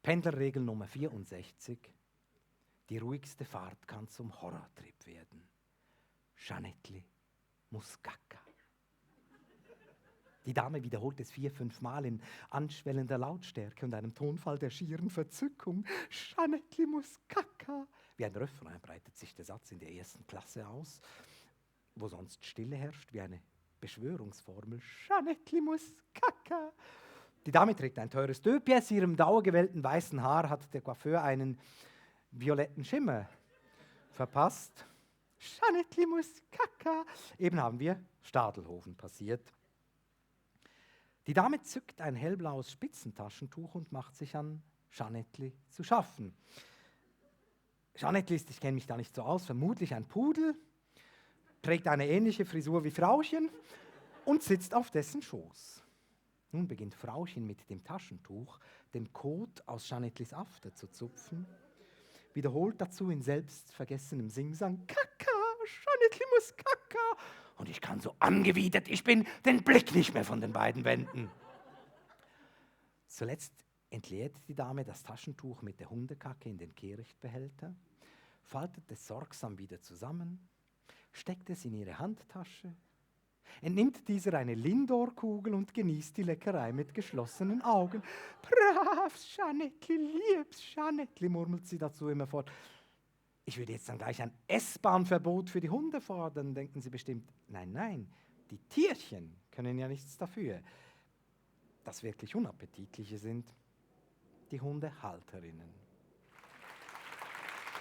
Pendlerregel Nummer 64. Die ruhigste Fahrt kann zum Horrortrip werden. Jeanettli muss Kaka. Die Dame wiederholt es 4-5 Mal in anschwellender Lautstärke und einem Tonfall der schieren Verzückung. Jeanettli muss Kaka. Wie ein Refrain breitet sich der Satz in der 1. Klasse aus, wo sonst Stille herrscht, wie eine Beschwörungsformel. Jeanettli muss Kaka. Die Dame trägt ein teures Deux-Pièce. Ihrem dauergewellten weißen Haar hat der Coiffeur einen violetten Schimmer verpasst. Jeanettli muss Kaka. Eben haben wir Stadelhofen passiert. Die Dame zückt ein hellblaues Spitzentaschentuch und macht sich an Jeanettli zu schaffen. Jeanettli ist, ich kenne mich da nicht so aus, vermutlich ein Pudel, trägt eine ähnliche Frisur wie Frauchen und sitzt auf dessen Schoß. Nun beginnt Frauchen mit dem Taschentuch den Kot aus Jeanettlis After zu zupfen, wiederholt dazu in selbstvergessenem Singsang Kaka, Jeanettli muss Kaka. Und ich kann so angewidert, ich bin, den Blick nicht mehr von den beiden wenden. Zuletzt entleert die Dame das Taschentuch mit der Hundekacke in den Kehrichtbehälter, faltet es sorgsam wieder zusammen, steckt es in ihre Handtasche, entnimmt dieser eine Lindor-Kugel und genießt die Leckerei mit geschlossenen Augen. Braves Jeanettli, liebes Jeanettli, murmelt sie dazu immerfort. Ich würde jetzt dann gleich ein S-Bahn-Verbot für die Hunde fordern, denken Sie bestimmt. Nein, nein, die Tierchen können ja nichts dafür. Das wirklich Unappetitliche sind die Hundehalterinnen.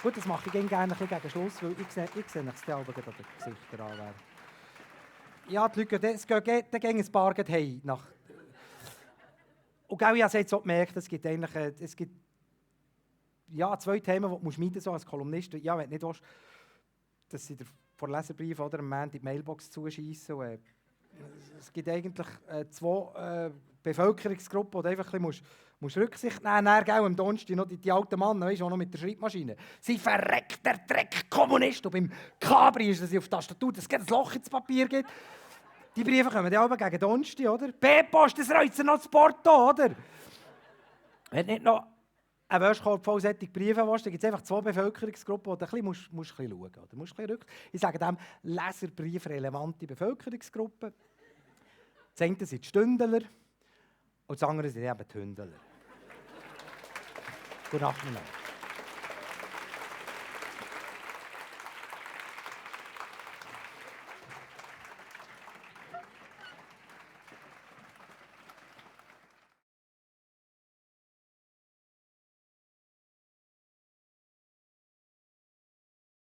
Gut, das mache ich gerne ein bisschen gegen Schluss, weil ich sehe es dann aber an den Gesichtern an. Ja, die Leute, dann gehen ein paar hey nach. Und ich habe jetzt auch gemerkt, es gibt ja, 2 Themen, die du meiden so als Kolumnist. Ja, wenn du nicht willst, dass sie dir vor Leserbrief oder am Montag die Mailbox zuschiessen. Es gibt eigentlich 2 Bevölkerungsgruppen, wo du einfach ein bisschen Rücksicht nehmen musst. Dann, am Donnerstag noch die alten Männer, weißt, auch noch mit der Schreibmaschine. Sie verreckt der Dreck-Kommunist. Und beim Cabri ist, dass sie auf die Tastatur ein Loch ins Papier gibt. Die Briefe kommen dann aber gegen Donnerstag, oder? B-Post, das reizt noch das Porto, oder? Wenn nicht noch ein Wäschkorb voll solche Briefe willst, dann gibt es einfach 2 Bevölkerungsgruppen, wo du ein bisschen schauen musst. Oder? Musst ein bisschen ich sage dem leserbriefrelevante Bevölkerungsgruppen. Das eine sind die Stündler und das andere sind eben die Hündeler. Gute Nacht miteinander.